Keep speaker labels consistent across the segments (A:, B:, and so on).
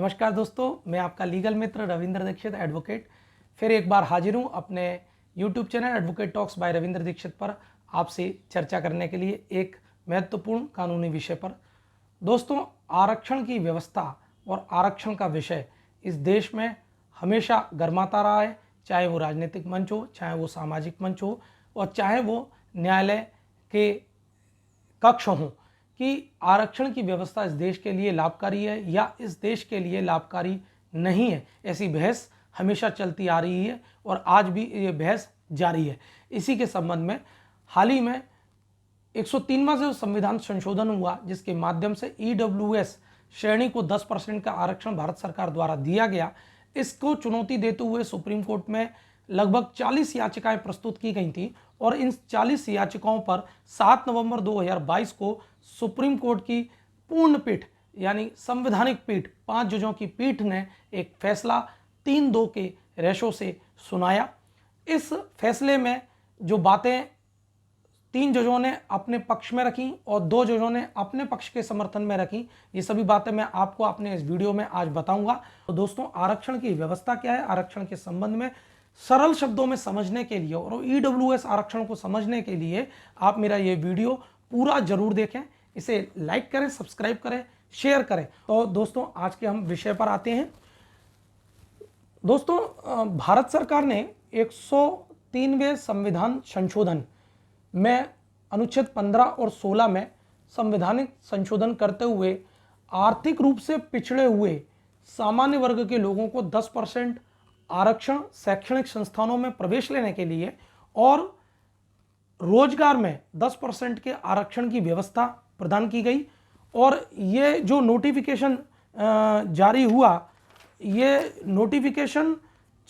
A: नमस्कार दोस्तों, मैं आपका लीगल मित्र रविंद्र दीक्षित एडवोकेट फिर एक बार हाजिर हूँ अपने YouTube channel advocate talks by Ravindra Dixit पर आपसे चर्चा करने के लिए एक महत्वपूर्ण कानूनी विषय पर। दोस्तों, आरक्षण की व्यवस्था और आरक्षण का विषय इस देश में हमेशा गर्माता रहा है, चाहे वो राजनीतिक मंच हो, चाहे वो सामाजिक मंच हो और चाहे वो न्यायालय के कक्ष हों कि आरक्षण की व्यवस्था इस देश के लिए लाभकारी है या इस देश के लिए लाभकारी नहीं है। ऐसी बहस हमेशा चलती आ रही है और आज भी ये बहस जारी है। इसी के संबंध में हाल ही में 103वां जो संविधान संशोधन हुआ, जिसके माध्यम से EWS श्रेणी को 10% का आरक्षण भारत सरकार द्वारा दिया गया, इसको चुनौती देते हुए सुप्रीम कोर्ट में लगभग 40 याचिकाएं प्रस्तुत की गई थी और इन 40 याचिकाओं पर 7 नवंबर 2022 को सुप्रीम कोर्ट की पूर्ण पीठ यानी संवैधानिक पीठ 5 जजों की पीठ ने एक फैसला 3-2 के रेशो से सुनाया। इस फैसले में जो बातें 3 जजों ने अपने पक्ष में रखी और 2 जजों ने अपने पक्ष के समर्थन में रखी, ये सभी बातें मैं आपको अपने इस वीडियो में आज बताऊंगा। तो दोस्तों, आरक्षण की व्यवस्था क्या है, आरक्षण के संबंध में सरल शब्दों में समझने के लिए और EWS आरक्षण को समझने के लिए आप मेरा ये वीडियो पूरा जरूर देखें, इसे लाइक करें, सब्सक्राइब करें, शेयर करें। तो दोस्तों, आज के हम विषय पर आते हैं। दोस्तों, भारत सरकार ने 103वें संविधान संशोधन में अनुच्छेद 15 और 16 में संवैधानिक संशोधन करते हुए आर्थिक रूप से पिछड़े हुए सामान्य वर्ग के लोगों को 10% आरक्षण शैक्षणिक संस्थानों में प्रवेश लेने के लिए और रोजगार में 10% के आरक्षण की व्यवस्था प्रदान की गई। और ये जो नोटिफिकेशन जारी हुआ, ये नोटिफिकेशन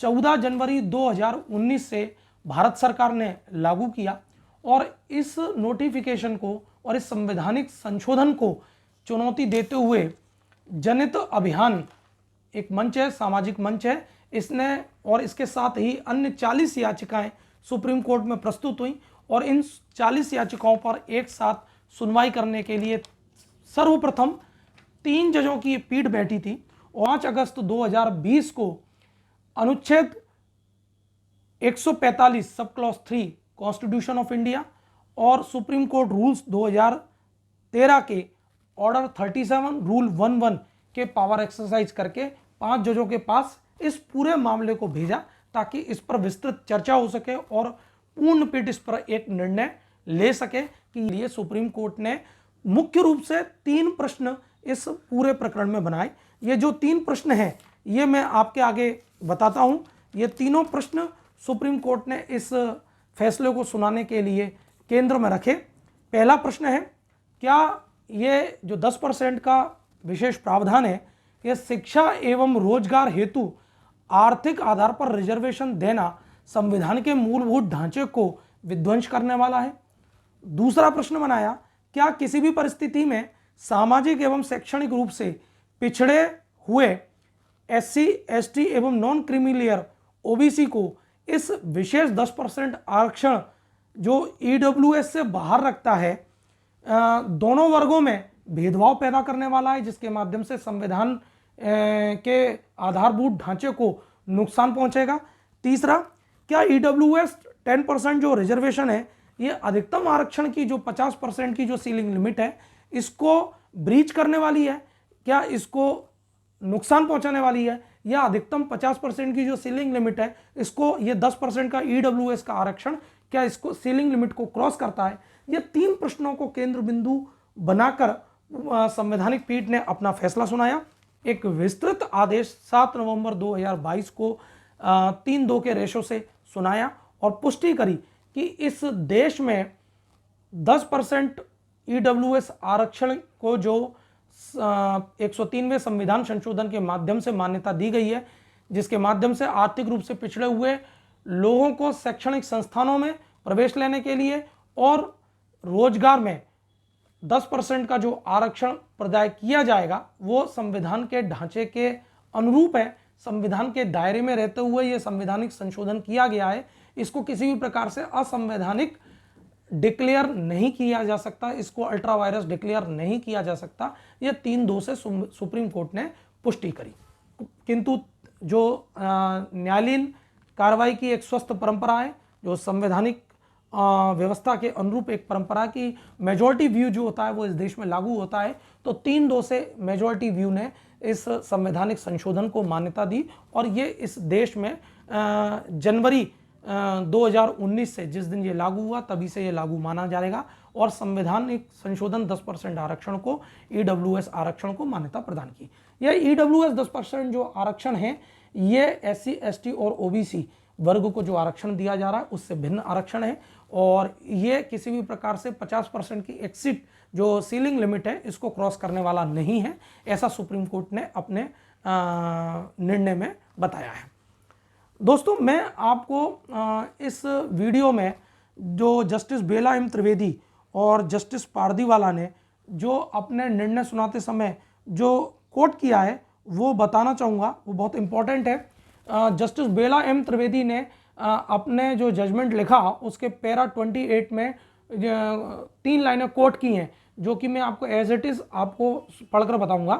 A: 14 जनवरी 2019 से भारत सरकार ने लागू किया और इस नोटिफिकेशन को और इस संवैधानिक संशोधन को चुनौती देते हुए जनहित अभियान एक मंच है, सामाजिक मंच है, इसने और इसके साथ ही अन्य 40 याचिकाएं सुप्रीम कोर्ट में प्रस्तुत हुई और इन 40 याचिकाओं पर एक साथ सुनवाई करने के लिए सर्वप्रथम 3 जजों की पीठ बैठी थी। 5 अगस्त 2020 को अनुच्छेद 145 sub clause 3 constitution of India और सुप्रीम कोर्ट रूल्स 2013 के ऑर्डर 37 रूल 11 के पावर एक्सरसाइज करके 5 जजों के पास इस पूरे मामले को भेजा ताकि इस पर विस्तृत चर्चा हो सके और पूर्ण पीठ इस पर एक निर्णय ले सके कि ये सुप्रीम कोर्ट ने मुख्य रूप से 3 प्रश्न इस पूरे प्रकरण में बनाए। ये जो 3 प्रश्न हैं ये मैं आपके आगे बताता हूं। ये तीनों प्रश्न सुप्रीम कोर्ट ने इस फैसले को सुनाने के लिए केंद्र में रखे। पहला प्रश्न है, क्या ये जो 10% का विशेष प्रावधान है, यह शिक्षा एवं रोजगार हेतु आर्थिक आधार पर रिजर्वेशन देना संविधान के मूलभूत ढांचे को विध्वंस करने वाला है? दूसरा प्रश्न बनाया, क्या किसी भी परिस्थिति में सामाजिक एवं शैक्षणिक रूप से पिछड़े हुए SC, ST एवं नॉन क्रीमी OBC को इस विशेष 10% आरक्षण जो EWS से बाहर रखता है, दोनों वर्गों में भेदभाव पैदा करने वाला है, जिसके माध्यम से संविधान के आधारभूत ढांचे को नुकसान पहुंचेगा? तीसरा, क्या EWS 10% जो रिजर्वेशन है, ये अधिकतम आरक्षण की जो 50% की जो सीलिंग लिमिट है, इसको ब्रीच करने वाली है? क्या इसको नुकसान पहुंचाने वाली है? या अधिकतम 50% की जो सीलिंग लिमिट है, इसको ये 10% का EWS का आरक्षण क्या इसको सीलिंग लिमिट को क्रॉस करता है? ये 3 प्रश्नों को केंद्र बिंदु बनाकर संवैधानिक पीठ ने अपना फैसला सुनाया। एक विस्तृत आदेश 7 नवंबर 2022 को 3-2 के रेशो से सुनाया और पुष्टि करी कि इस देश में 10% EWS आरक्षण को जो 103वें संविधान संशोधन के माध्यम से मान्यता दी गई है, जिसके माध्यम से आर्थिक रूप से पिछड़े हुए लोगों को शैक्षणिक संस्थानों में प्रवेश लेने के लिए और रोजगार में 10% का जो आरक्षण प्रदान किया जाएगा, वो संविधान के ढांचे के अनुरूप है। संविधान के दायरे में रहते हुए ये संवैधानिक संशोधन किया गया है। इसको किसी भी प्रकार से असंवैधानिक डिक्लेयर नहीं किया जा सकता, इसको अल्ट्रा वायरस डिक्लेयर नहीं किया जा सकता। ये 3-2 से सुप्रीम कोर्ट ने पुष्टि करी। किंतु जो न्यायालयीन कार्रवाई की एक स्वस्थ परंपरा है, जो संवैधानिक व्यवस्था के अनुरूप एक परंपरा की मेजॉरिटी व्यू जो होता है वो इस देश में लागू होता है, तो 3-2 से मेजॉरिटी व्यू ने इस संवैधानिक संशोधन को मान्यता दी और ये इस देश में जनवरी 2019 से जिस दिन ये लागू हुआ तभी से ये लागू माना जाएगा और संवैधानिक संशोधन 10% आरक्षण को, ईडब्ल्यूएस आरक्षण को मान्यता प्रदान की। यह ईडब्ल्यूएस 10% जो आरक्षण है ये एससी, एसटी और ओबीसी वर्ग को जो आरक्षण दिया जा रहा है उससे भिन्न आरक्षण है और ये किसी भी प्रकार से 50% की एक्सिट जो सीलिंग लिमिट है इसको क्रॉस करने वाला नहीं है, ऐसा सुप्रीम कोर्ट ने अपने निर्णय में बताया है। दोस्तों, मैं आपको इस वीडियो में जो जस्टिस बेला एम त्रिवेदी और जस्टिस पारदीवाला ने जो अपने निर्णय सुनाते समय जो कोट किया है वो बताना चाहूँगा, वो बहुत इंपॉर्टेंट है। जस्टिस बेला एम त्रिवेदी ने अपने जो जजमेंट लिखा उसके पैरा 28 में 3 लाइनें कोट की हैं जो कि मैं आपको एज इट इज़ आपको पढ़कर बताऊंगा।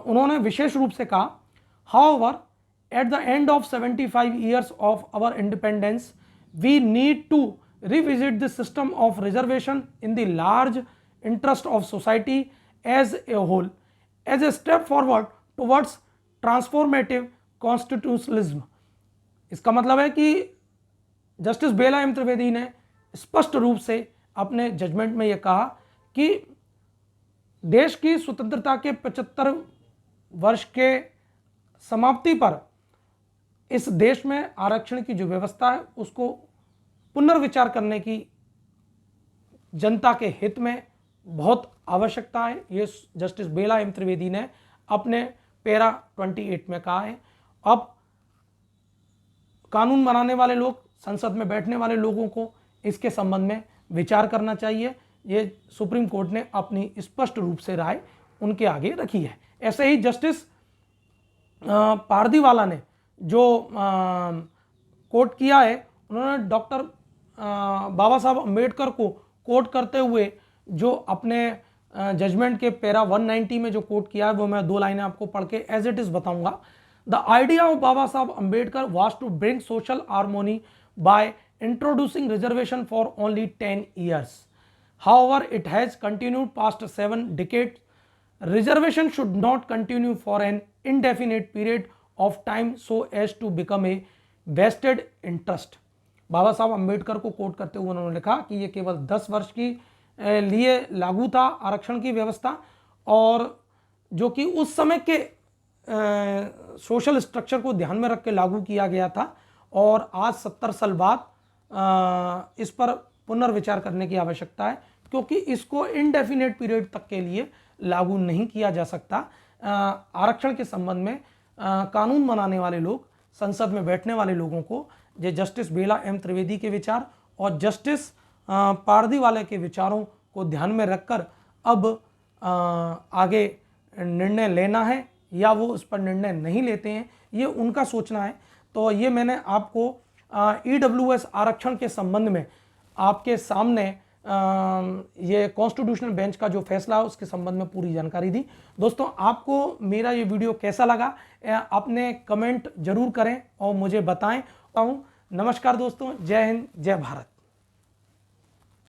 A: उन्होंने विशेष रूप से कहा, however at the end of 75 years of our independence we need to revisit the system of reservation in the large interest of society as a whole as a step forward towards transformative constitutionalism। इसका मतलब है कि justice बेला M Trivedi ने स्पष्ट रूप से अपने judgement में यह कहा कि देश की स्वतंत्रता के 75 वर्ष के समाप्ति पर इस देश में आरक्षण की जो व्यवस्था है उसको पुनर्विचार करने की जनता के हित में बहुत आवश्यकता है। ये जस्टिस बेला एम त्रिवेदी ने अपने पैरा 28 में कहा है। अब कानून बनाने वाले लोग, संसद में बैठने वाले लोगों को इसके संबंध में विचार करना चाहिए। ये सुप्रीम कोर्ट ने अपनी स्पष्ट रूप से राय उनके आगे रखी है। ऐसे ही जस्टिस पारदीवाला ने जो कोट किया है, उन्होंने डॉक्टर बाबा साहब अम्बेडकर को कोट करते हुए जो अपने जजमेंट के पैरा 190 में जो कोट किया है वो मैं 2 लाइनें आपको पढ़ के एज इट इज बताऊंगा। The idea of Baba Saheb Ambedkar was to bring social harmony by introducing reservation for only 10 years। However it has continued past 7 decades। Reservation should not continue for an indefinite period of time so as to become a vested interest। बाबा साहब अम्बेडकर को coat करते हुए उन्होंने लिखा कि ये केवल 10 वर्ष की लिए लागू था आरक्षण की व्यवस्था और जो कि उस समय के सोशल स्ट्रक्चर को ध्यान में रख के लागू किया गया था और आज 70 साल बाद इस पर पुनर्विचार करने की आवश्यकता है क्योंकि इसको इनडेफिनेट पीरियड तक के लिए लागू नहीं किया जा सकता। आरक्षण के संबंध में कानून बनाने वाले लोग, संसद में बैठने वाले लोगों को ये जस्टिस बेला एम त्रिवेदी के विचार और जस्टिस पारदीवाला के विचारों को ध्यान में रखकर अब आगे निर्णय लेना है या वो उस पर निर्णय नहीं लेते हैं, ये उनका सोचना है। तो ये मैंने आपको ईडब्ल्यूएस आरक्षण के संबंध में आपके सामने ये कॉन्स्टिट्यूशनल बेंच का जो फैसला है उसके संबंध में पूरी जानकारी दी। दोस्तों, आपको मेरा ये वीडियो कैसा लगा अपने कमेंट जरूर करें और मुझे बताएं। नमस्कार दोस्तों, जय हिंद, जय भारत।